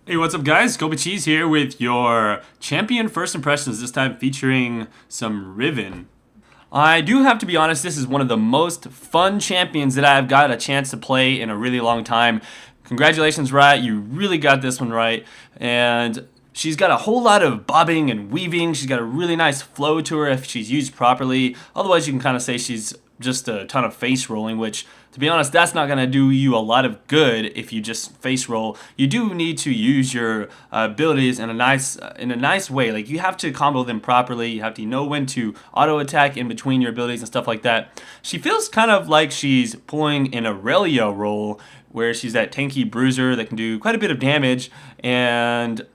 Hey, what's up guys? Colby Cheese here with your champion first impressions, this time featuring some Riven. I do have to be honest, this is one of the most fun champions that I've got a chance to play in a really long time. Congratulations, Riot, you really got this one right. And she's got a whole lot of bobbing and weaving. She's got a really nice flow to her if she's used properly. Otherwise, you can kind of say she's just a ton of face rolling, which, to be honest, that's not going to do you a lot of good if you just face roll. You do need to use your abilities in a nice way. Like, you have to combo them properly. You have to know when to auto attack in between your abilities and stuff like that. She feels kind of like she's pulling an Aurelia role, where she's that tanky bruiser that can do quite a bit of damage, and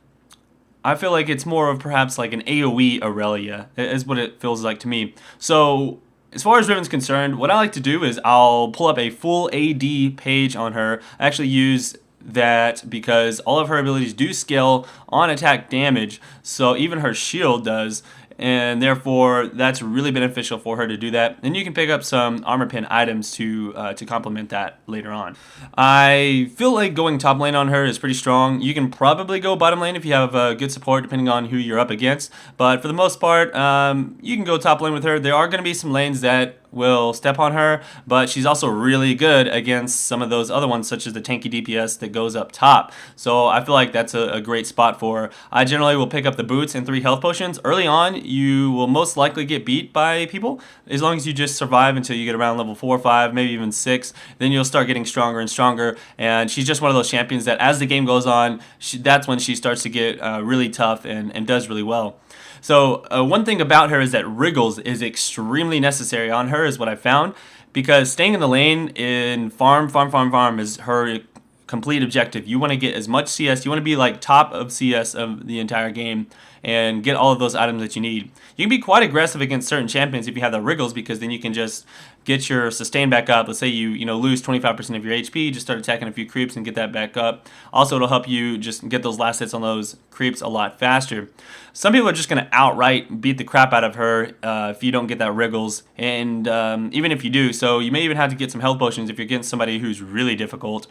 I feel like it's more of perhaps like an AoE Aurelia, is what it feels like to me. So as far as Riven's concerned, what I like to do is I'll pull up a full AD page on her. I actually use that because all of her abilities do scale on attack damage, so even her shield does, and therefore that's really beneficial for her to do that. And you can pick up some armor pin items to complement that later on. I feel like going top lane on her is pretty strong. You can probably go bottom lane if you have good support, depending on who you're up against. But for the most part, you can go top lane with her. There are going to be some lanes that will step on her, but she's also really good against some of those other ones, such as the tanky DPS that goes up top. So I feel like that's a great spot for her. I generally will pick up the boots and 3 health potions. Early on, you will most likely get beat by people, as long as you just survive until you get around level 4 or 5, maybe even 6. Then you'll start getting stronger and stronger, and she's just one of those champions that as the game goes on, that's when she starts to get really tough and does really well. So one thing about her is that Wriggles is extremely necessary on her, is what I found, because staying in the lane in farm is her complete objective. You want to get as much CS, you want to be like top of CS of the entire game and get all of those items that you need. You can be quite aggressive against certain champions if you have the Wriggles, because then you can just get your sustain back up. Let's say you lose 25% of your HP, just start attacking a few creeps and get that back up. Also, it'll help you just get those last hits on those creeps a lot faster. Some people are just going to outright beat the crap out of her if you don't get that Wriggles, and even if you do, so you may even have to get some health potions if you're against somebody who's really difficult.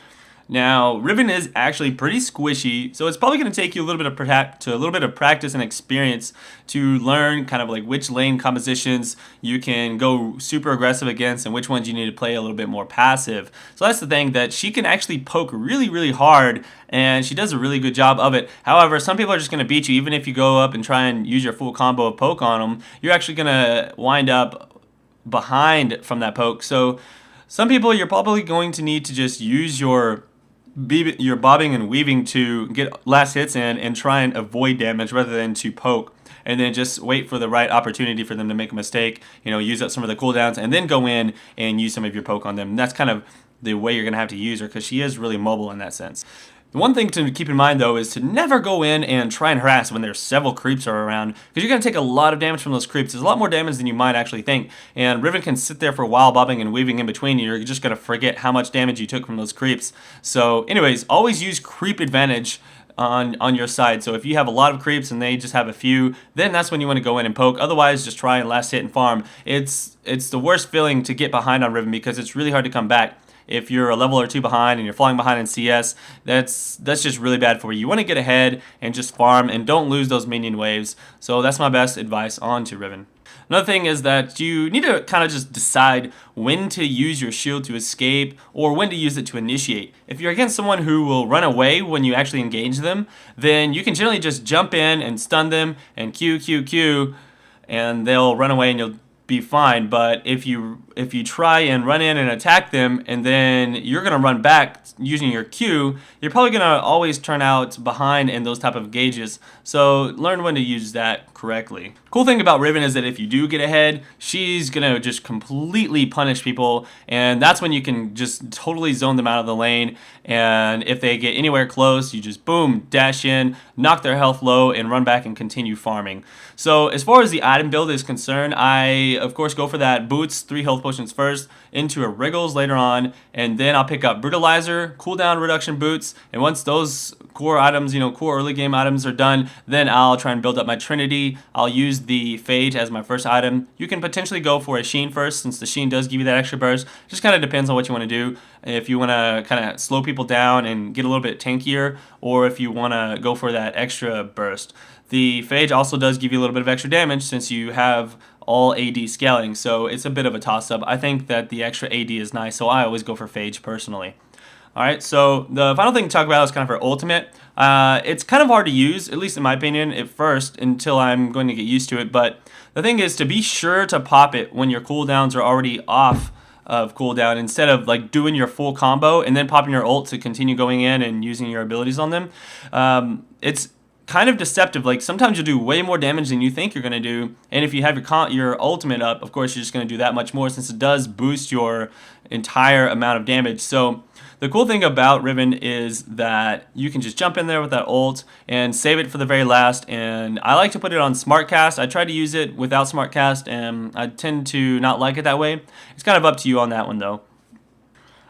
Now, Riven is actually pretty squishy, so it's probably going to take you a little bit of practice and experience to learn kind of like which lane compositions you can go super aggressive against and which ones you need to play a little bit more passive. So that's the thing, that she can actually poke really, really hard, and she does a really good job of it. However, some people are just going to beat you. Even if you go up and try and use your full combo of poke on them, you're actually going to wind up behind from that poke. So some people, you're probably going to need to just use your bobbing and weaving to get last hits in and try and avoid damage rather than to poke, and then just wait for the right opportunity for them to make a mistake, use up some of the cooldowns and then go in and use some of your poke on them. And that's kind of the way you're going to have to use her, because she is really mobile in that sense. The one thing to keep in mind, though, is to never go in and try and harass when there's several creeps around, because you're going to take a lot of damage from those creeps. There's a lot more damage than you might actually think, and Riven can sit there for a while bobbing and weaving in between, and you're just going to forget how much damage you took from those creeps. So anyways, always use creep advantage on your side. So if you have a lot of creeps and they just have a few, then that's when you want to go in and poke. Otherwise, just try and last hit and farm. It's the worst feeling to get behind on Riven, because it's really hard to come back. If you're a level or 2 behind and you're falling behind in CS, that's just really bad for you. You want to get ahead and just farm and don't lose those minion waves. So that's my best advice on to Riven. Another thing is that you need to kind of just decide when to use your shield to escape or when to use it to initiate. If you're against someone who will run away when you actually engage them, then you can generally just jump in and stun them and Q, and they'll run away and you'll be fine. But if you try and run in and attack them and then you're going to run back using your Q, you're probably going to always turn out behind in those type of gauges. So learn when to use that correctly. Cool thing about Riven is that if you do get ahead, she's going to just completely punish people, and that's when you can just totally zone them out of the lane. And if they get anywhere close, you just boom, dash in, knock their health low, and run back and continue farming. So as far as the item build is concerned, I of course, go for that Boots, 3 health potions first, into a Wriggles later on, and then I'll pick up Brutalizer, cooldown reduction boots, and once those core items, core early game items are done, then I'll try and build up my Trinity. I'll use the Phage as my first item. You can potentially go for a Sheen first, since the Sheen does give you that extra burst. Just kind of depends on what you want to do. If you want to kind of slow people down and get a little bit tankier, or if you want to go for that extra burst. The Phage also does give you a little bit of extra damage since you have all AD scaling, so it's a bit of a toss-up. I think that the extra AD is nice, so I always go for Phage personally. Alright, so the final thing to talk about is kind of her ultimate. It's kind of hard to use, at least in my opinion, at first, until I'm going to get used to it, but the thing is to be sure to pop it when your cooldowns are already off of cooldown, instead of like doing your full combo and then popping your ult to continue going in and using your abilities on them. It's kind of deceptive. Like sometimes you'll do way more damage than you think you're going to do, and if you have your ultimate up, of course you're just going to do that much more, since it does boost your entire amount of damage. So the cool thing about Riven is that you can just jump in there with that ult and save it for the very last, and I like to put it on Smart Cast. I try to use it without Smart Cast, and I tend to not like it that way. It's kind of up to you on that one though.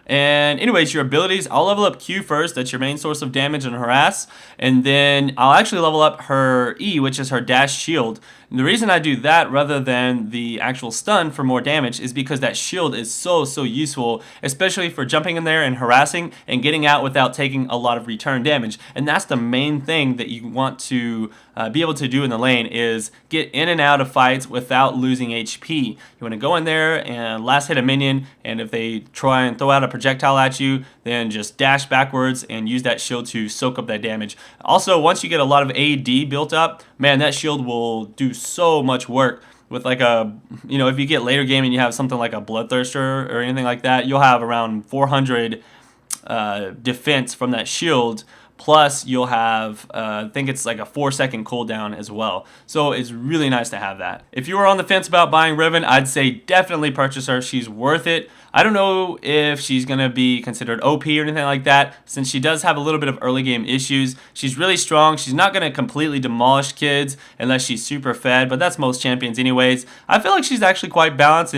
And anyways, your abilities, I'll level up Q first, that's your main source of damage and harass, and then I'll actually level up her E, which is her dash shield. And the reason I do that rather than the actual stun for more damage is because that shield is so useful, especially for jumping in there and harassing and getting out without taking a lot of return damage. And that's the main thing that you want to be able to do in the lane, is get in and out of fights without losing HP. You want to go in there and last hit a minion, and if they try and throw out a projectile at you, then just dash backwards and use that shield to soak up that damage. Also, once you get a lot of AD built up, man, that shield will do so much work. With like a, if you get later game and you have something like a Bloodthirster or anything like that, you'll have around 400 defense from that shield. Plus, you'll have, I think it's like a 4-second cooldown as well. So it's really nice to have that. If you were on the fence about buying Riven, I'd say definitely purchase her. She's worth it. I don't know if she's going to be considered OP or anything like that, since she does have a little bit of early game issues. She's really strong. She's not going to completely demolish kids unless she's super fed, but that's most champions anyways. I feel like she's actually quite balanced,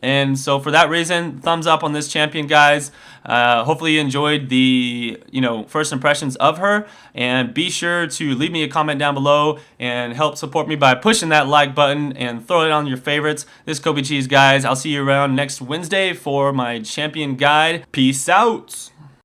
and so for that reason, thumbs up on this champion, guys. Hopefully you enjoyed the first impressions of her, and be sure to leave me a comment down below and help support me by pushing that like button and throw it on your favorites. This is Colby Cheese, guys. I'll see you around next Wednesday for my champion guide. Peace out.